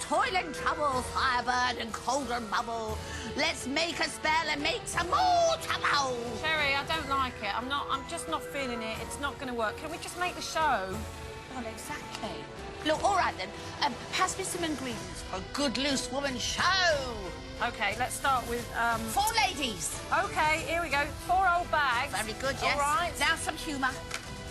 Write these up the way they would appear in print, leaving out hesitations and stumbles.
toil and trouble, firebird and cauldron bubble. Let's make a spell and make some more trouble. Sherry, I don't like it. I'm just not feeling it. It's not going to work. Can we just make the show? Well, exactly. Look, all right then. Pass me some ingredients for a good loose woman show. OK, let's start with... 4 ladies. OK, here we go. 4 old bags. Very good, yes. All right. Now some humour.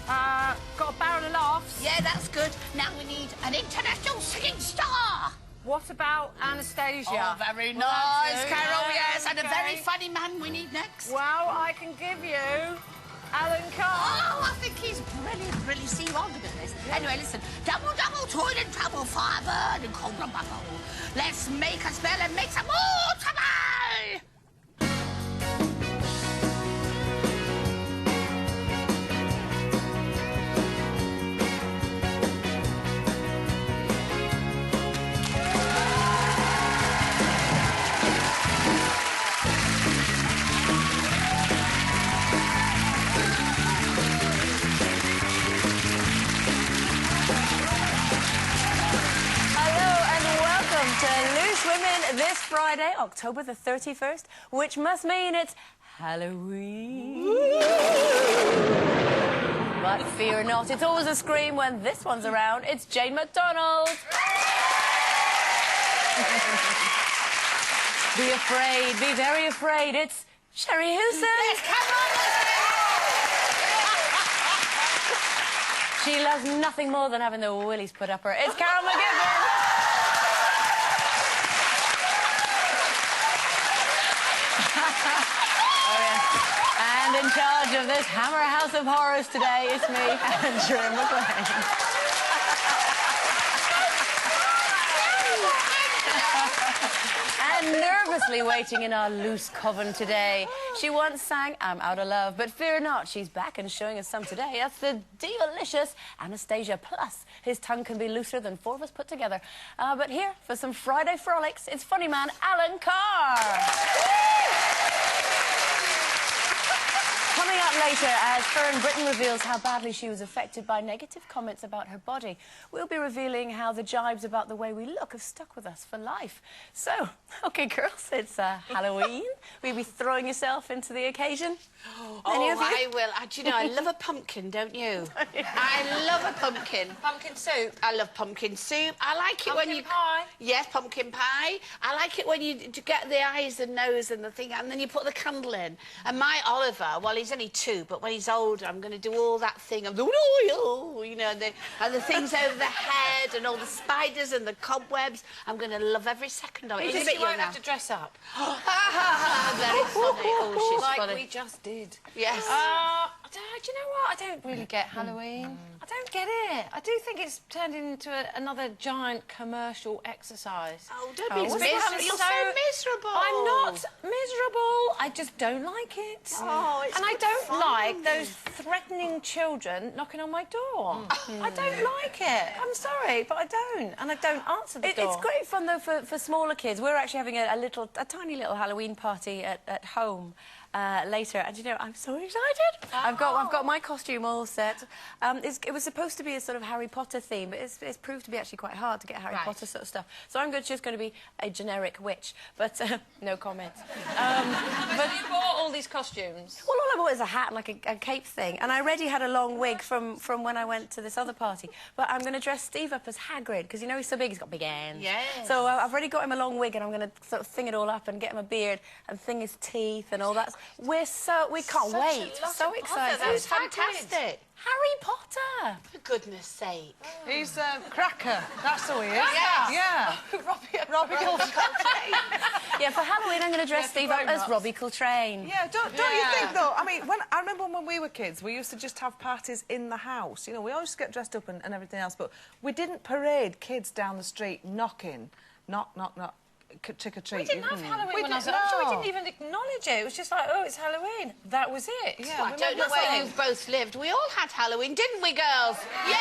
Got a barrel of laughs. Yeah, that's good. Now we need an international singing star. What about Anastacia? Oh, very nice, Carol, yes. And a very funny man we need next. Well, I can give you Alan Carr. Oh, I think he's brilliant. Really see you on to this. Anyway, listen. Double, double, toil and trouble, firebird and cauldron bubble. Let's make a spell and make some more trouble. This Friday, October the 31st, which must mean it's Halloween. But fear not, it's always a scream when this one's around. It's Jane McDonald. Be afraid, be very afraid. It's Sherry Houston. Yes, come on. She loves nothing more than having the willies put up her. It's Carol McGibbon. And in charge of this Hammer House of Horrors today, it's me, Andrew McLean. And nervously waiting in our loose coven today, she once sang I'm Out of Love, but fear not, she's back and showing us some today. That's the diva-licious Anastacia. Plus, his tongue can be looser than 4 of us put together. But here, for some Friday frolics, it's funny man Alan Carr. Coming up later, as Fern Britton reveals how badly she was affected by negative comments about her body, we'll be revealing how the jibes about the way we look have stuck with us for life. So, OK, girls, it's Halloween. Will you be throwing yourself into the occasion? Oh, I will. Do you know, I love a pumpkin, don't you? I love a pumpkin. Pumpkin soup. I love pumpkin soup. I like it when you... Pumpkin pie. Yes, pumpkin pie. I like it when you get the eyes and nose and the thing, and then you put the candle in. And my Oliver, well, he's only 2, but when he's older, I'm going to do all that thing of the oil, you know, and the things over the head and all the spiders and the cobwebs. I'm going to love every second of it. You won't have to dress up. Very funny. Oh, she's like funny. we just did. Yes. Do you know what? I don't really get Halloween. I don't get it. I do think it's turned into another giant commercial exercise. Oh, don't be miserable. You're so miserable. I'm not miserable. I just don't like it. Oh, it's and I don't fun. like those threatening children knocking on my door. I don't like it. I'm sorry, but I don't. And I don't answer the door. It's great fun, though, for smaller kids. We're actually having a tiny little Halloween party at home. Later, and you know, I'm so excited. I've got my costume all set. It was supposed to be a sort of Harry Potter theme, but it's proved to be actually quite hard to get Harry Potter sort of stuff. So I'm just going to be a generic witch, but no comment. But you bought all these costumes? Well, all I bought is a hat, like a cape thing, and I already had a long wig from when I went to this other party. But I'm going to dress Steve up as Hagrid, because you know he's so big, he's got big ends. Yeah. So I've already got him a long wig, and I'm going to sort of thing it all up and get him a beard and thing his teeth and all that. We can't wait. So excited. That's fantastic. Harry Potter. For goodness sake. He's Cracker. That's who he is. Yes. Yeah. Robbie Coltrane. Yeah, for Halloween I'm going to dress Steve up as Robbie Coltrane. Yeah, don't you think, though? I mean, I remember when we were kids, we used to just have parties in the house. You know, we always get dressed up and everything else, but we didn't parade kids down the street knocking. Knock, knock, knock. trick-or-treat. We didn't have Halloween when I was no. little. We didn't even acknowledge it. It was just like, oh, it's Halloween. That was it. Yeah, I don't know where you've both lived. We all had Halloween, didn't we, girls? Yeah!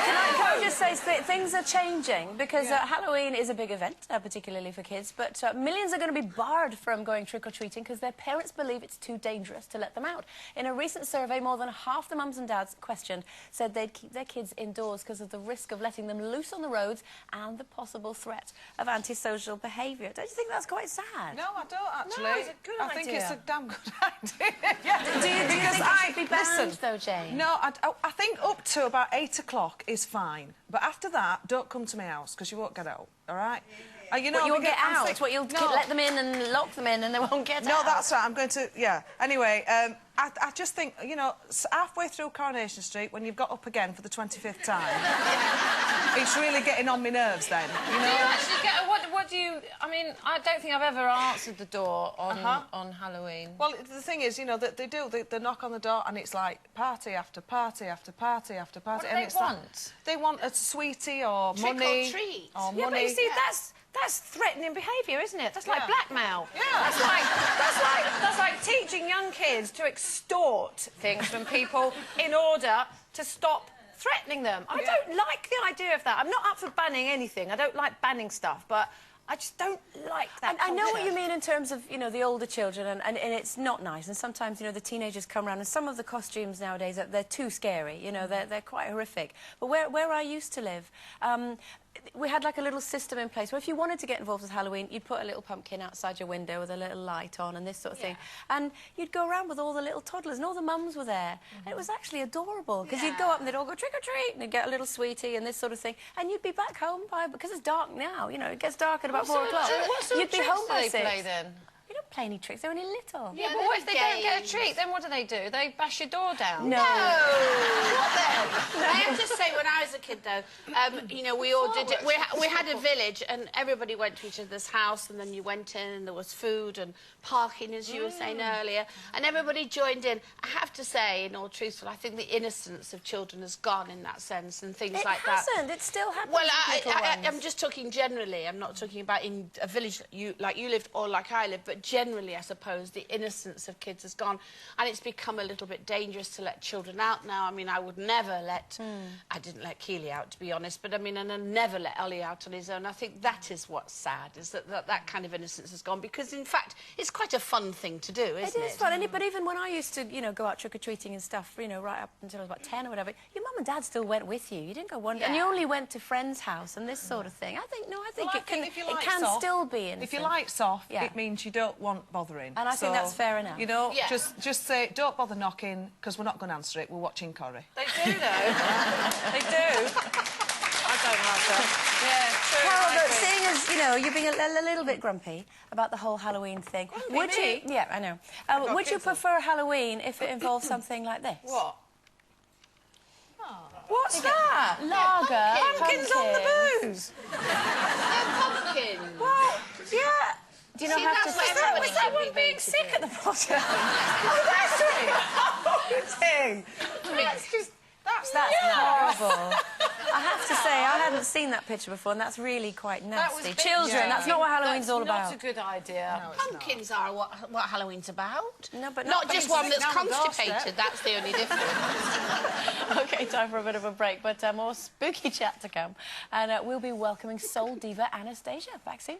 Can I just say things are changing because Halloween is a big event, particularly for kids, but millions are going to be barred from going trick-or-treating because their parents believe it's too dangerous to let them out. In a recent survey, more than half the mums and dads questioned said they'd keep their kids indoors because of the risk of letting them loose on the roads and the possible threat of antisocial behaviour. Don't you think that's quite sad? No, I don't, actually. No, it's a good I think idea. it's a damn good idea. Yeah. Do you think it should be banned, though, Jane? No, I think up to about 8 o'clock is fine. But after that, don't come to my house, because you won't get out, all right? You know, What, you won't get out? What, you'll No. let them in and lock them in and they won't get out? No, that's right. I'm going to... Yeah. Anyway, I just think, you know, halfway through Coronation Street, when you've got up again for the 25th time, it's really getting on my nerves then, you know? Do you actually get... What do you... I mean, I don't think I've ever answered the door on Halloween. Well, the thing is, you know, that they knock on the door and it's like party after party after party after party. What do they want? They want a sweetie or Trick money. or treat. Or Yeah, money. but you see, that's threatening behaviour, isn't it? That's like Yeah. blackmail. Yeah. That's like teaching young kids to extort things from people in order to stop threatening them. I don't like the idea of that. I'm not up for banning anything. I don't like banning stuff, but I just don't like that I know what culture. you mean in terms of, you know, the older children, and it's not nice. And sometimes, you know, the teenagers come around, and some of the costumes nowadays, they're too scary, you know, they're quite horrific. But where I used to live, we had like a little system in place where if you wanted to get involved with Halloween, you'd put a little pumpkin outside your window with a little light on and this sort of thing. And you'd go around with all the little toddlers, and all the mums were there. And it was actually adorable, because you'd go up and they'd all go trick-or-treat, and they'd get a little sweetie and this sort of thing. And you'd be back home because it's dark now, you know, it gets dark at about 4 o'clock. What sort You'd of be tricks home do by they 6. play then? You don't play any tricks, they're only little. Yeah, but what if they don't get a treat? Then what do? They bash your door down. No. What then? I have to say, when I was a kid, though, you know, we all did it. We had a village, and everybody went to each other's house, and then you went in, and there was food and parking, as you were saying earlier, and everybody joined in. I have to say, in all truthful, I think the innocence of children has gone in that sense, and things like that. It hasn't. It still happens. Well, with little ones. I'm just talking generally. I'm not talking about in a village like you lived or like I lived, but generally, I suppose, the innocence of kids has gone, and it's become a little bit dangerous to let children out now. I mean, I would never let... I didn't let Keeley out, to be honest, but, I mean, and I never let Ollie out on his own. I think that is what's sad, is that kind of innocence has gone, because, in fact, it's quite a fun thing to do, isn't it? It is fun, but even when I used to, you know, go out trick-or-treating and stuff, you know, right up until I was about 10 or whatever, your mum and dad still went with you. You didn't go one... And you only went to friends' house and this sort of thing. I think it can still be innocent. If your light's off, it means you don't want bothering. And I think that's fair enough. You know, just say, don't bother knocking, because we're not going to answer it. We're watching Corrie. They do, though. They do. I don't like that. Yeah, true. Carol, though, seeing as, you know, you're being a little bit grumpy about the whole Halloween thing, would you... Yeah, I know. Would you prefer Halloween if it involved something like this? What? What's that? Lager. Pumpkins on the booze. Pumpkin. Well, yeah. Do you know how to... Was that one being sick at the bottom? Oh, that's it! That's just... That's horrible. I have to say, I hadn't seen that picture before, and that's really quite nasty. Children, that's not what Halloween's all about. That's not a good idea. No, Pumpkins are what Halloween's about. No, but not just one that's down the constipated. doorstep. That's the only difference. OK, time for a bit of a break, but more spooky chat to come. And we'll be welcoming soul diva Anastacia. Back soon.